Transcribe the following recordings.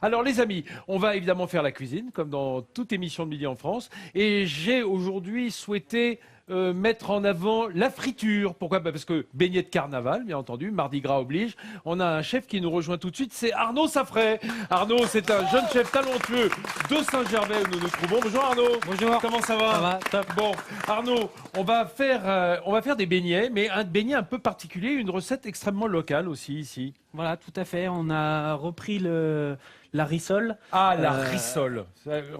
Alors les amis, on va évidemment faire la cuisine, comme dans toute émission de Midi en France. Et j'ai aujourd'hui souhaité mettre en avant la friture. Pourquoi? Parce que beignet de carnaval, bien entendu, Mardi Gras oblige. On a un chef qui nous rejoint tout de suite, c'est Arnaud Saffray. Arnaud, c'est un jeune chef talentueux de Saint-Gervais où nous nous trouvons. Bonjour Arnaud. Bonjour. Comment ça va? Ça va, top. Bon, Arnaud, on va faire des beignets, mais un beignet un peu particulier, une recette extrêmement locale aussi ici. Voilà, tout à fait. On a repris la rissole. Ah, la rissole.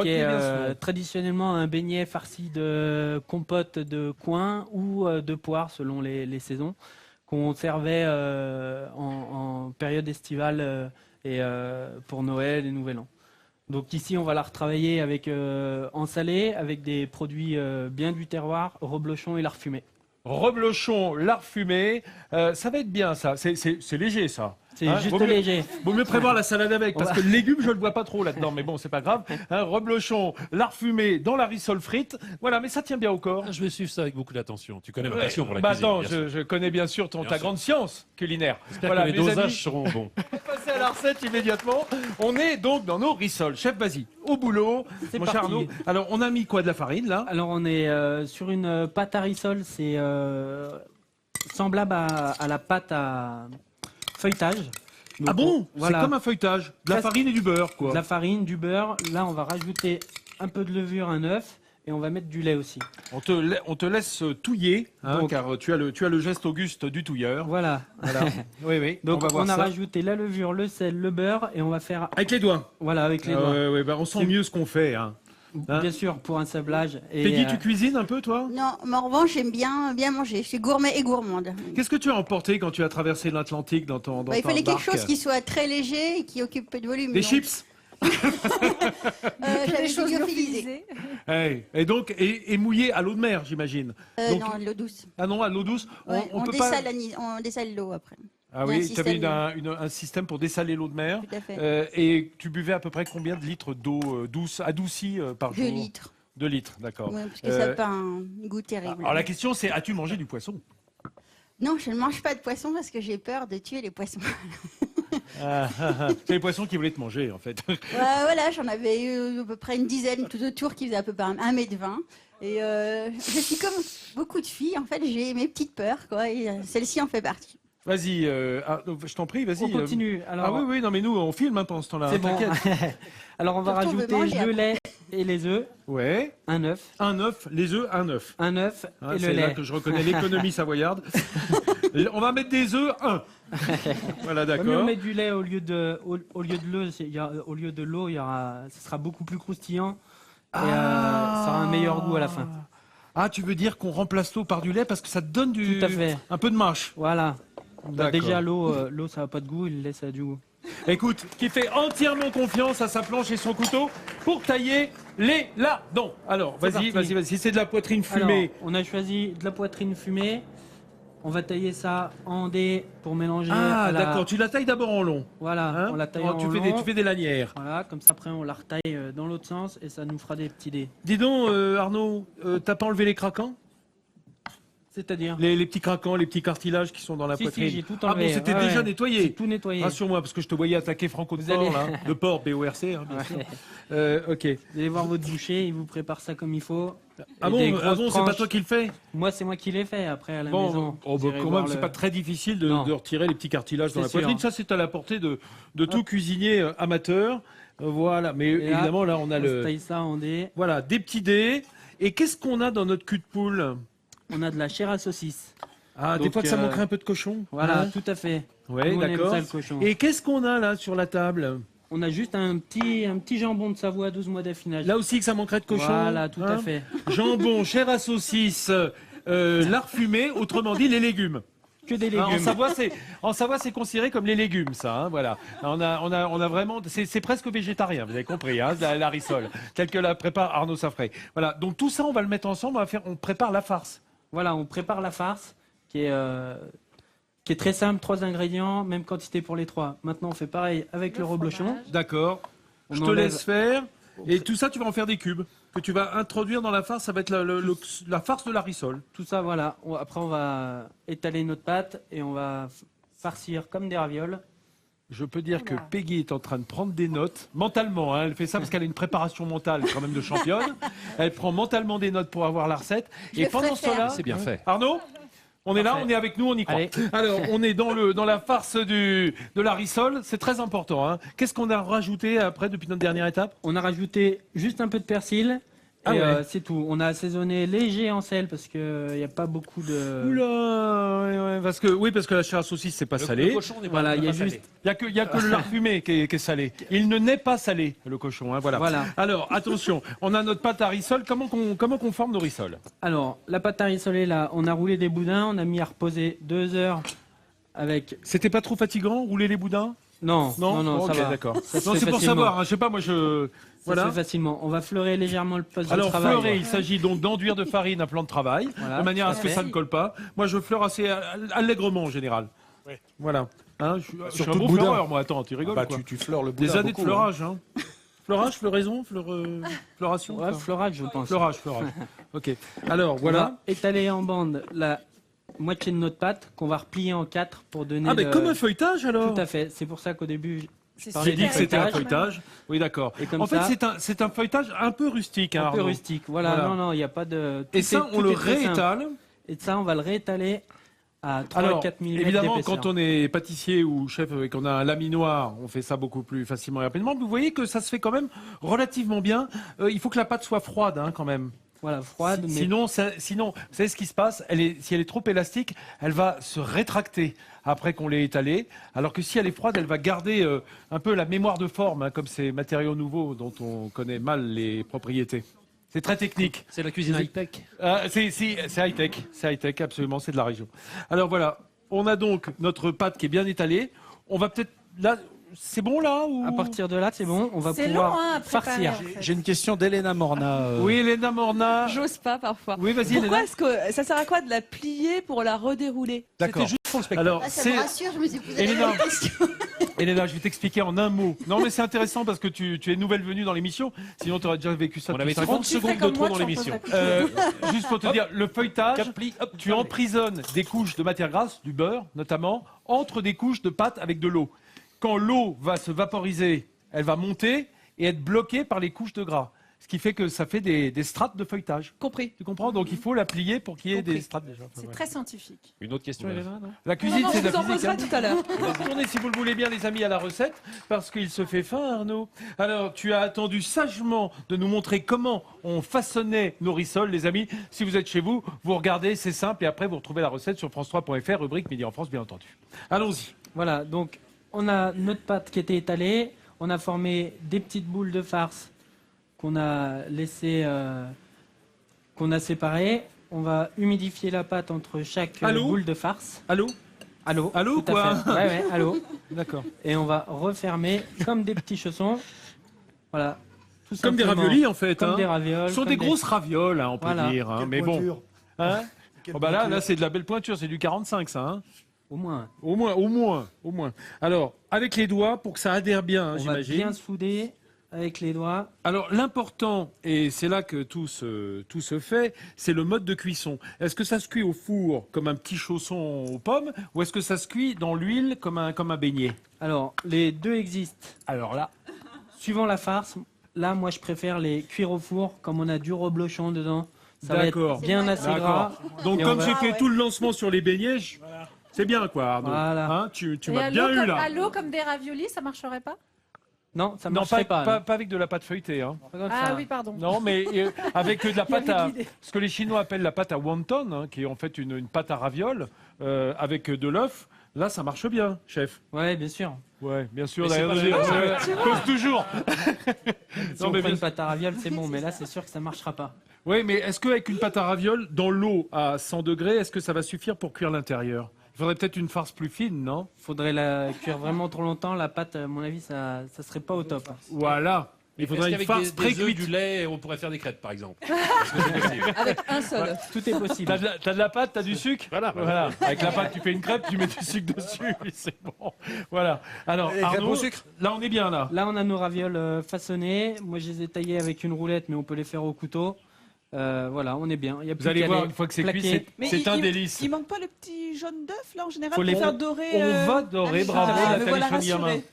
Qui est traditionnellement un beignet farci de compote de coin ou de poire selon les saisons, qu'on servait en période estivale et pour Noël et Nouvel An. Donc ici, on va la retravailler en salé avec des produits bien du terroir, reblochon et lard fumé. Reblochon, lard fumé, ça va être bien ça. C'est léger ça. C'est juste léger. Vaut mieux prévoir la salade avec, parce que le légume, je ne le vois pas trop là-dedans, mais bon, c'est pas grave. Reblochon, lard fumé dans la rissole frite. Voilà, mais ça tient bien au corps. Je vais suivre ça avec beaucoup d'attention. Tu connais ma passion pour la cuisine. Attends, bien sûr. je connais bien sûr ta grande science culinaire. J'espère Voilà, que les mes dosages amis, seront bons. on va passer à la recette immédiatement. On est donc dans nos rissoles. Chef, vas-y, au boulot. C'est Mon cher parti. Arnaud. Alors, on a mis quoi? De la farine, là? Alors on est sur une pâte à rissole, c'est semblable à la pâte à feuilletage. Donc, Ah bon? voilà. C'est comme un feuilletage. De la Presque. farine et du beurre, quoi. De la farine, du beurre. Là, on va rajouter un peu de levure, un œuf, et on va mettre du lait aussi. On te laisse touiller, hein, Donc- car tu as le geste auguste du touilleur. Voilà. Voilà. Oui, oui. Donc on va voir on a ça. rajouté la levure, le sel, le beurre, et on va faire Avec les doigts. voilà avec les doigts. Ouais, bah, on sent C'est- mieux ce qu'on fait. Hein. Hein Bien sûr pour un sablage. Et Peggy, tu cuisines un peu, toi? Non, mais en revanche, j'aime bien manger. Je suis gourmet et gourmande. Qu'est-ce que tu as emporté quand tu as traversé l'Atlantique dans ton Il fallait ta quelque barque? chose qui soit très léger et qui occupe peu de volume. Des donc, chips? J'avais Des choses lyophilisé. lyophilisées. Hey. Et donc, et mouillé à l'eau de mer, j'imagine. Donc- Non, l'eau douce. Ah non, à l'eau douce? Ouais, on, peut dessale pas... on dessale l'eau après. Ah Il y a un oui, tu avais système, un système pour dessaler l'eau de mer. Tout à fait. Et tu buvais à peu près combien de litres d'eau douce, adoucie par 2 jour? litres. 2 litres, d'accord. Ouais, parce que ça n'a pas un goût terrible. Alors la question c'est, as-tu mangé du poisson? Non, je ne mange pas de poisson parce que j'ai peur de tuer les poissons. C'est les poissons qui voulaient te manger en fait. Voilà, j'en avais eu à peu près une dizaine tout autour qui faisaient à peu près 1,20 m. Et je suis comme beaucoup de filles, en fait, j'ai mes petites peurs, quoi, et celle-ci en fait partie. Vas-y, je t'en prie, vas-y. on continue. Alors, Ah oui, oui, non mais nous on filme hein, pendant ce temps-là. c'est hein, bon. t'inquiète. Alors on va Surtout, on veut rajouter manger le après. lait et les œufs, Ouais, un œuf, un œuf, les œufs, un œuf. un œuf Hein, et c'est le là lait. que je reconnais l'économie savoyarde. On va mettre des œufs, un. Voilà, Ouais, mais on d'accord. met du lait au lieu de l'eau. Au lieu de l'eau, ce sera beaucoup plus croustillant et ça aura un meilleur goût à la fin. Ah, tu veux dire qu'on remplace l'eau par du lait parce que ça te donne Tout à fait. un peu de mâche. Voilà. Bah, D'accord. déjà l'eau ça n'a pas de goût, et le lait ça a du goût. Écoute, qui fait entièrement confiance à sa planche et son couteau pour tailler les lardons. Alors, C'est vas-y, parti. vas-y. Si c'est de la poitrine Alors, fumée, on a choisi de la poitrine fumée. On va tailler ça en dés pour mélanger. ah à la- d'accord, tu la tailles d'abord en long. Voilà, Hein on la taille Oh, en tu long. fais des lanières. Voilà, comme ça après on la retaille dans l'autre sens et ça nous fera des petits dés. Dis donc, Arnaud, t'as pas enlevé les craquants? C'est-à-dire Les petits craquants, les petits cartilages qui sont dans la Si, poitrine. si, j'ai tout Ah enlevé. bon, c'était Ouais, déjà ouais. nettoyé. C'est tout nettoyé. Rassure-moi, parce que je te voyais attaquer Franco de Vous allez- Port, là. De Port, B-O-R-C, hein, bien sûr. Ok. Vous allez voir votre boucher, il vous prépare ça comme il faut. Ah Et bon, des c'est grosses pas tranches. toi qui le fais? Moi, c'est moi qui l'ai fait. Après, à la Bon, maison. oh, vous bah, irez quand voir même, c'est le- pas très difficile de Non. retirer les petits cartilages dans C'est la poitrine. sûr. Ça, c'est à la portée de tout cuisinier amateur. Voilà, mais Et là, évidemment, là, on a On se taille ça en dés. Voilà, des petits dés. Et qu'est-ce qu'on a dans notre cul de poule? On a de la chair à saucisse. Ah, des Donc, fois que ça manquerait un peu de cochon. Voilà, Hein tout à fait. Ouais, Nous, on aime d'accord. ça, le cochon. Et qu'est-ce qu'on a là sur la table? On a juste un petit jambon de Savoie, 12 mois d'affinage. Là aussi que ça manquerait de cochon. Voilà, tout à hein fait. Jambon, chair à saucisse, lard fumé, autrement dit les légumes. Que des Hein, légumes. en Savoie, c'est considéré comme les légumes, ça. Hein, voilà. On a vraiment, c'est presque végétarien. Vous avez compris, hein, la rissole, telle que la prépare Arnaud Saffray. Voilà. Donc tout ça, on va le mettre ensemble. On prépare la farce. Voilà, on prépare la farce qui est très simple, 3 ingrédients, même quantité pour les 3. Maintenant, on fait pareil avec le reblochon. D'accord. On Je te enlève- laisse faire. Et tout ça, tu vas en faire des cubes que tu vas introduire dans la farce. Ça va être la farce de la rissole. Tout ça, voilà. Après, on va étaler notre pâte et on va farcir comme des ravioles Je peux dire que Peggy est en train de prendre des notes, mentalement. Hein, elle fait ça parce qu'elle a une préparation mentale quand même de championne. Elle prend mentalement des notes pour avoir la recette. Et pendant cela, C'est bien fait. Arnaud, on est là, Parfait. on est avec nous, on y croit. Allez. Alors, on est dans la farce de la rissole. C'est très important. Hein. Qu'est-ce qu'on a rajouté après depuis notre dernière étape? On a rajouté juste un peu de persil. Ah Et ouais. c'est tout. On a assaisonné léger en sel parce qu'il n'y a pas beaucoup de. Oula, ouais, parce que la chair à saucisse, c'est pas Le salé. cochon n'est pas, Voilà, n'est il y a pas salé. juste. Il y a que le lard fumé qui est salé. Il ne naît pas salé, le cochon. Hein, voilà. Voilà. Alors, attention, on a notre pâte à rissole. Comment qu'on forme nos rissoles? Alors, la pâte à rissoler, là, on a roulé des boudins, on a mis à reposer 2 heures avec. C'était pas trop fatigant, rouler les boudins? Non, Ok, ça va. d'accord. Ça se Non, fait c'est pour facilement. savoir. Hein, je sais pas, moi je. Ça Voilà. se fait facilement. On va fleurer légèrement le poste de Alors, travail. fleurer, il s'agit donc d'enduire de farine un plan de travail, Voilà, de manière à ce tout que à ça fait. ne colle pas. Moi, je fleure assez allègrement en général. Voilà. Hein, je suis un Surtout bon le boudin. fleureur, moi. Attends, tu rigoles quoi. tu fleures le boudin. Des années de beaucoup, fleurage. Hein. Fleurage, floraison, fleuration. Ouais, fleurage, je pense. Fleurage. Ok. Alors, voilà. On va étaler en bande la moitié de notre pâte qu'on va replier en 4 pour donner. Ah, mais le- comme un feuilletage alors. Tout à fait. C'est pour ça qu'au début, C'est parlais J'ai du dit que c'était un feuilletage. feuilletage. Oui, d'accord. Et comme En fait, ça- c'est un feuilletage un peu rustique. Hein, un peu Arnaud. rustique. Voilà, Voilà. non, il n'y a pas de. Et tout ça, est- on tout le est très simple. réétale. Et ça, on va le réétaler à 3 Alors, à 4 mm évidemment, d'épaisseur. quand on est pâtissier ou chef et qu'on a un laminoir, on fait ça beaucoup plus facilement et rapidement. Vous voyez que ça se fait quand même relativement bien. Il faut que la pâte soit froide, hein, quand même. Voilà, froide, mais Sinon, vous savez ce qui se passe? Si elle est trop élastique, elle va se rétracter après qu'on l'ait étalée. Alors que si elle est froide, elle va garder un peu la mémoire de forme, hein, comme ces matériaux nouveaux dont on connaît mal les propriétés. C'est très technique. C'est la cuisine high-tech. C'est high-tech, c'est high-tech, absolument, c'est de la région. Alors voilà, on a donc notre pâte qui est bien étalée. On va peut-être, là, c'est bon là ou... à partir de là, c'est bon, on va C'est pouvoir long, hein, à préparer, farcir. en fait. J'ai une question d'Elena Morna. Oui, Elena Morna. J'ose pas parfois. Oui, vas-y, Pourquoi Elena. est-ce que ça sert à quoi de la plier pour la redérouler? D'accord. C'était juste pour le spectacle. Alors, Ah, ça c'est... me rassure, je me suis posé Elena. la même question. Elena, je vais t'expliquer en un mot. Non, mais c'est intéressant parce que tu es nouvelle venue dans l'émission. Sinon, tu aurais déjà vécu ça On depuis avait 5 ans. 30 secondes de trop dans l'émission. Juste pour te dire, le feuilletage, Quatre plis, hop, tu emprisonnes des couches de matière grasse, du beurre notamment, entre des couches de pâte avec de l'eau. Quand l'eau va se vaporiser, elle va monter et être bloquée par les couches de gras. Ce qui fait que ça fait des strates de feuilletage. Compris. Tu comprends? Donc il faut la plier pour qu'il y ait Compris. des strates déjà. Enfin, C'est voilà. très scientifique. Une autre question, Elena, non? La cuisine, Non, c'est de je la vous en physique. poserai tout à l'heure. On va retourner, si vous le voulez bien, les amis, à la recette, parce qu'il se fait faim, Arnaud. Alors, tu as attendu sagement de nous montrer comment on façonnait nos rissoles, les amis. Si vous êtes chez vous, vous regardez, c'est simple, et après, vous retrouvez la recette sur france3.fr, rubrique Midi en France, bien entendu. Allons-y. Voilà, donc on a notre pâte qui était étalée, on a formé des petites boules de farce qu'on a laissé, qu'on a séparées. On va humidifier la pâte entre chaque Allô boule de farce. Allô? Allô, Allô, tout à quoi fait. Ouais, allô. D'accord. Et on va refermer comme des petits chaussons. Voilà. Tout Comme des simplement. raviolis, en fait. Comme hein. des ravioles. Ce sont comme des grosses ravioles, hein, on peut Voilà. dire. hein, Quelle mais bon. pointure. Hein Quelle Oh, bah là, pointure. c'est de la belle pointure, c'est du 45, ça. Hein. Au moins. Au moins. Alors, avec les doigts, pour que ça adhère bien, hein, On va j'imagine. bien souder avec les doigts. Alors l'important, et c'est là que tout se fait, c'est le mode de cuisson. Est-ce que ça se cuit au four comme un petit chausson aux pommes ou est-ce que ça se cuit dans l'huile comme un beignet? Alors, les deux existent. Alors là, Suivant la farce, là, moi, je préfère les cuire au four, comme on a du reblochon dedans. Ça va d'accord. être bien assez gras. Donc Et comme on va- j'ai fait ouais. tout le lancement sur les beignets, c'est bien quoi Arnaud. Voilà. Hein, tu Et m'as à bien l'eau eu comme- là. À l'eau comme des raviolis, ça marcherait pas? Non, ça Non, marcherait pas, pas. pas avec de la pâte feuilletée. Hein. Pas comme Ah ça. oui, pardon. Non, mais avec de la pâte avait à... de l'idée. Ce que les Chinois appellent la pâte à wonton, hein, qui est en fait une pâte à ravioles, avec de l'œuf. Là, ça marche bien, chef. Ouais, bien sûr. Ouais, bien sûr. Mais c'est d'ailleurs, pas je pose toujours. Si Non, on mais prend bien- une pâte à ravioles, c'est bon, mais là, c'est sûr que ça marchera pas. Oui, mais est-ce qu'avec une pâte à ravioles, dans l'eau à 100 degrés, est-ce que ça va suffire pour cuire l'intérieur? Il faudrait peut-être une farce plus fine, non? Faudrait la cuire vraiment trop longtemps. La pâte, à mon avis, ça serait pas au top. Voilà. Il faudrait une Est-ce farce qu'avec très des œufs, cuite. du lait, on pourrait faire des crêpes, par exemple? Est-ce que c'est possible? Avec un seul. œuf. Tout est possible. T'as de la pâte, t'as du sucre? Voilà. Voilà. Avec la pâte, tu fais une crêpe, tu mets du sucre dessus, puis c'est bon. Voilà. Alors, Et crêpes Arnaud, au sucre? là, on est bien, là. Là, on a nos ravioles façonnés. Moi, je les ai taillés avec une roulette, mais on peut les faire au couteau. Voilà, on est bien. Il y a Vous plus allez qu'à voir, les une fois que c'est plaquer. cuit, Mais c'est un délice. Il manque pas le petit jaune d'œuf là en général Faut pour les- faire dorer. On va dorer, bravo, me Nathalie voilà Chauny-Germain, rassurée.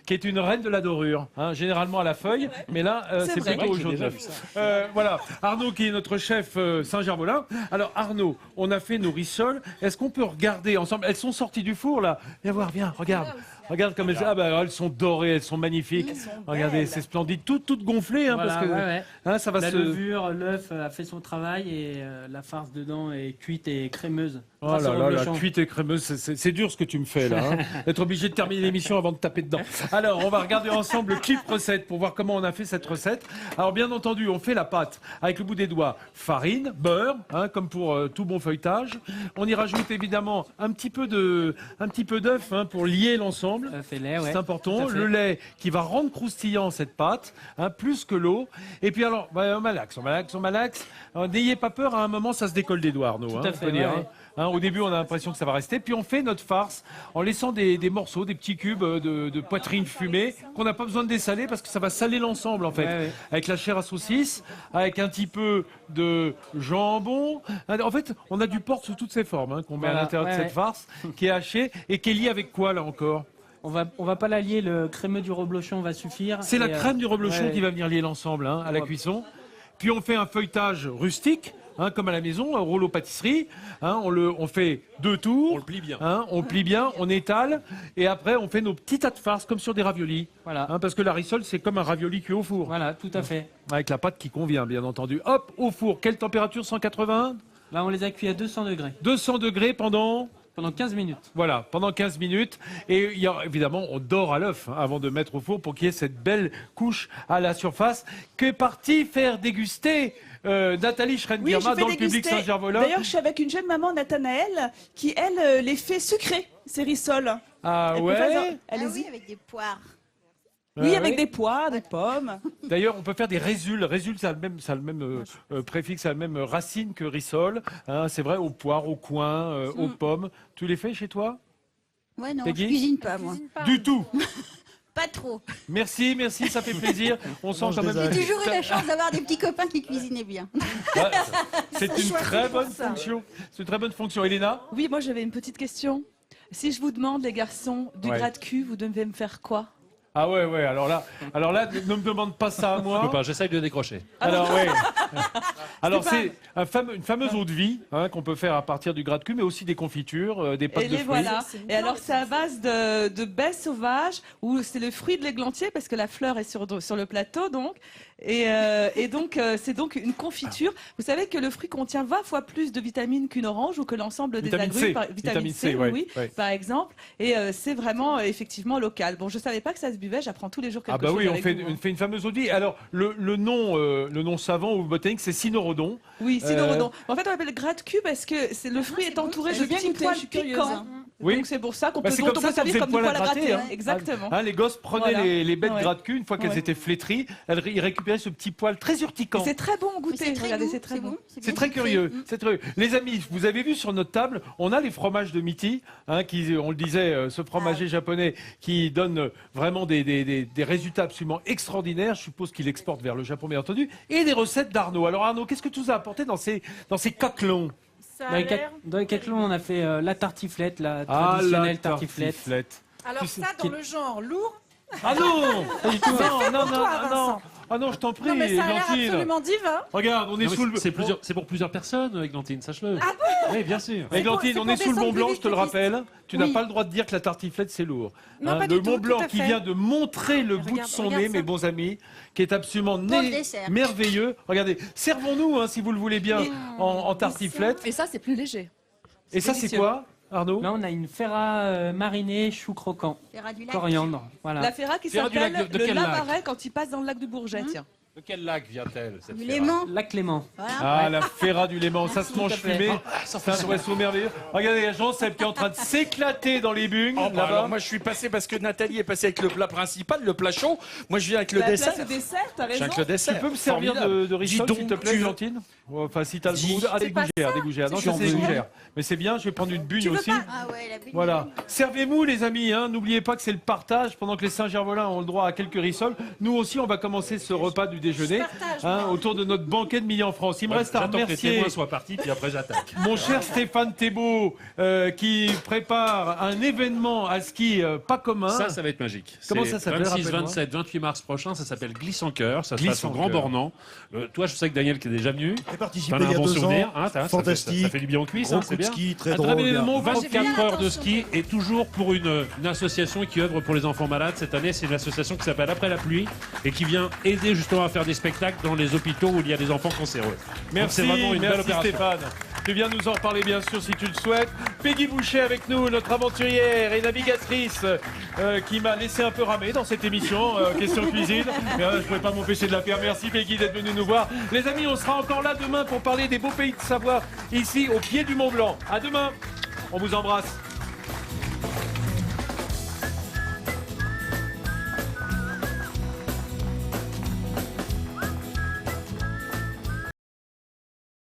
qui est une reine de la dorure, hein, généralement à la feuille, mais là, c'est vrai. plutôt au J'ai jaune déjà d'œuf. vu ça. Voilà, Arnaud qui est notre chef Saint-Gervolin. Alors Arnaud, on a fait nos rissoles. Est-ce qu'on peut regarder ensemble? Elles sont sorties du four là. Viens voir, viens, regarde. Regarde comme elles, elles sont dorées, elles sont magnifiques. Regardez, c'est splendide, toutes gonflées, hein, Voilà, parce que ouais. hein, ça va La se. levure, l'œuf a fait son travail et la farce dedans est cuite et crémeuse. Oh grâce là au là, la reblochon. cuite et crémeuse, c'est dur ce que tu me fais là. Hein. D'être obligé de terminer l'émission avant de taper dedans. Alors, on va regarder ensemble le clip recette pour voir comment on a fait cette recette. Alors, bien entendu, on fait la pâte avec le bout des doigts, farine, beurre, hein, comme pour tout bon feuilletage. On y rajoute évidemment un petit peu d'œuf hein, pour lier l'ensemble. Œuf et lait, ouais. C'est Tout important. à fait. Le lait qui va rendre croustillant cette pâte, hein, plus que l'eau. Et puis alors, on malaxe. Alors, n'ayez pas peur, à un moment, ça se décolle des doigts, Arnaud. Tout hein, à on fait, peut dire, ouais, hein. Hein, au début, on a l'impression que ça va rester. Puis on fait notre farce en laissant des morceaux, des petits cubes de poitrine fumée qu'on n'a pas besoin de dessaler parce que ça va saler l'ensemble en fait. Ouais. Avec la chair à saucisse, avec un petit peu de jambon. En fait, on a du porc sous toutes ses formes hein, qu'on met à Voilà, l'intérieur de ouais, cette farce qui est hachée et qui est liée avec quoi là encore? On va pas l'allier, le crémeux du reblochon va suffire. C'est la Et, crème du reblochon ouais. qui va venir lier l'ensemble hein, à la cuisson. Puis on fait un feuilletage rustique, hein, comme à la maison, un rouleau pâtisserie. Hein, on fait 2 tours. On le plie bien. Hein, on plie bien, on étale. Et après, on fait nos petits tas de farce comme sur des raviolis. Voilà. Hein, parce que la rissole, c'est comme un ravioli cuit au four. Voilà, tout à fait. Avec la pâte qui convient, bien entendu. Hop, au four. Quelle température? 180? Là, on les a cuits à 200 degrés 200 degrés pendant... pendant 15 minutes. Voilà, pendant 15 minutes. Et évidemment, on dore à l'œuf hein, avant de mettre au four pour qu'il y ait cette belle couche à la surface qu'est partie faire déguster Nathalie Oui, Schrenn-Girma je fais dans le public déguster. Saint-Gervolin. D'ailleurs, je suis avec une jeune maman, Nathanaëlle, qui elle les fait sucrer, ces rissoles. Ah Elle ouais peut faire- Ah Allez-y. oui, avec des poires. Oui, Ouais, avec ouais. des poires, des pommes. D'ailleurs, on peut faire des résuls. Résul, ça a le même préfixe, ça a la même racine que rissole. Hein, c'est vrai, aux poires, aux coins, aux pommes. Tu les fais chez toi? Ouais, non, Peggy je cuisine pas, moi. Du tout. Pas trop. Merci, ça fait plaisir. On sent quand même. J'ai toujours eu la chance d'avoir des petits copains qui cuisinaient bien. Ouais, c'est une très bonne fonction. C'est une très bonne fonction. Elena? Oui, moi j'avais une petite question. Si je vous demande, les garçons, du Ouais. gratte-cul, vous devez me faire quoi? Ah ouais. Alors là, ne me demande pas ça à Je peux moi. pas, j'essaye de décrocher. Alors ouais. Alors c'est une fameuse eau de vie hein, qu'on peut faire à partir du gras de cul, mais aussi des confitures, des pâtes Et de les fruits. voilà. Et alors, c'est à base de baies sauvages, où c'est le fruit de l'églantier, parce que la fleur est sur le plateau, donc. Et donc, c'est donc une confiture. Vous savez que le fruit contient 20 fois plus de vitamines qu'une orange ou que l'ensemble des Vitamine C. agrumes. Vitamine C, ouais, oui, ouais. par exemple. Et c'est vraiment, effectivement, local. Bon, je savais pas que ça se buvait, j'apprends tous les jours quelque Ah bah chose oui, on avec fait, vous, hein. on fait une fameuse eau de vie. Alors le nom savant ou botanique, c'est cynorhodon. Oui, cynorhodon. En fait, on appelle gratte-cul parce que le fruit est entouré Je de veux bien petits goûter, poils je suis curieuse, piquants. hein. Oui. Donc c'est pour ça qu'on Bah, peut, c'est dont comme on ça peut qu'on servir faisait comme le du poil à poil à gratter. gratter. Hein. Exactement. Hein, les gosses prenaient Voilà. les bêtes Ouais. gratte-cul, une fois qu'elles Ouais. étaient flétries, ils récupéraient ce petit poil très urticant. C'est très bon au Mais goûter. c'est très Regardez, bon, c'est très bon. C'est bien très sucré. curieux. Mm. C'est très... Les amis, vous avez vu sur notre table, on a les fromages de Miti, hein, qui, on le disait, ce fromager japonais qui donne vraiment des résultats absolument extraordinaires. Je suppose qu'il exporte vers le Japon, bien entendu. Et des recettes d'Arnaud. Alors Arnaud, qu'est-ce que tu nous as apporté dans ces coquelons? Dans les caclons, on a fait la tartiflette, la Ah, traditionnelle la tartiflette. tartiflette. Alors Tu sais- ça, dans le genre lourd. Ah non Pas du tout. Non, toi, Vincent. Ah non, je t'en prie, Non mais ça a l'air Églantine. absolument divin. Regarde, on est Non, mais sous le... c'est pour plusieurs personnes, Églantine, sache-le. Ah Oui, bien sûr. Églantine, c'est on pour est sous le descendre Mont Blanc, plus je te le vite, rappelle. Tu Oui. n'as pas le droit de dire que la tartiflette, c'est lourd. Non, pas le du tout, Mont Blanc tout à qui fait. vient de montrer le bout de Regarde, son regarde nez, ça. mes bons amis, qui est absolument Pour le dessert. merveilleux. Regardez, servons-nous, hein, si vous le voulez bien, en tartiflette. Et ça, c'est plus léger. Et ça, c'est délicieux. quoi, Arnaud? Là, on a une ferra marinée, chou croquant, Faire du lac. coriandre. Voilà. La ferra qui Ferra du s'appelle lac de le quel lac lavaret quand il passe dans le lac du Bourget. Tiens. De quel lac vient-elle, cette Du Ferra Léman. La Clément. Voilà. Ah, la ferra du Léman, ça se mange à fait. fumé. C'est un oiseau merveilleux. Regardez, Jean-Seb qui est en train de s'éclater dans les bugs, Oh, bah, là-bas. alors moi je suis passé parce que Nathalie est passée avec le plat principal, le plat chaud. Moi je viens avec le La dessert. place au dessert, t'as Je viens raison. avec le Tu dessert. peux me servir Formidable. de rissole, Dis s'il te donc, plaît, tu- Églantine? Enfin, si t'as le Dis. goût. Ah, des C'est pas gougères, des gougères. Non, C'est ça, c'est des gentil. gougères. Mais c'est bien, je vais prendre une bugne Tu veux aussi. pas Ah ouais, la bulle. Voilà. Servez-vous, les amis. N'oubliez pas que c'est le partage. Pendant que les Saint-Gervolins ont le droit à quelques rissoles, nous aussi, on va commencer ce repas du déjeuner, autour de notre banquet de Midi en France. Il me reste à J'attends que les remercier témoins soient partis, puis après j'attaque. mon cher Stéphane Thébault, qui prépare un événement à ski pas commun. Ça va être magique. Comment C'est ça s'appelle, 26, rappelle-moi. 27, 28 mars prochain, ça s'appelle Glisse en cœur. Ça se Glisse passe au en Grand Cœur. Bornand. Toi, je sais que Daniel qui est déjà venu. J'ai participé T'en as il y un a bon 2 souvenir. ans. Hein, Fantastique. Ça fait du bien aux cuisses, Gros hein, c'est coup de bien. ski, très Un très drôle. bel événement. 24 heures de ski et toujours pour une association qui œuvre pour les enfants malades. Cette année, c'est une association qui s'appelle Après la pluie et qui vient aider justement à faire des spectacles dans les hôpitaux où il y a des enfants cancéreux. Merci, C'est vraiment une belle merci opération. Stéphane. Tu viens nous en reparler bien sûr si tu le souhaites. Peggy Boucher avec nous, notre aventurière et navigatrice qui m'a laissé un peu ramer dans cette émission Question Cuisine. Mais je ne pouvais pas m'empêcher de la faire. Merci Peggy d'être venue nous voir. Les amis, on sera encore là demain pour parler des beaux pays de Savoie ici au pied du Mont Blanc. À demain. On vous embrasse.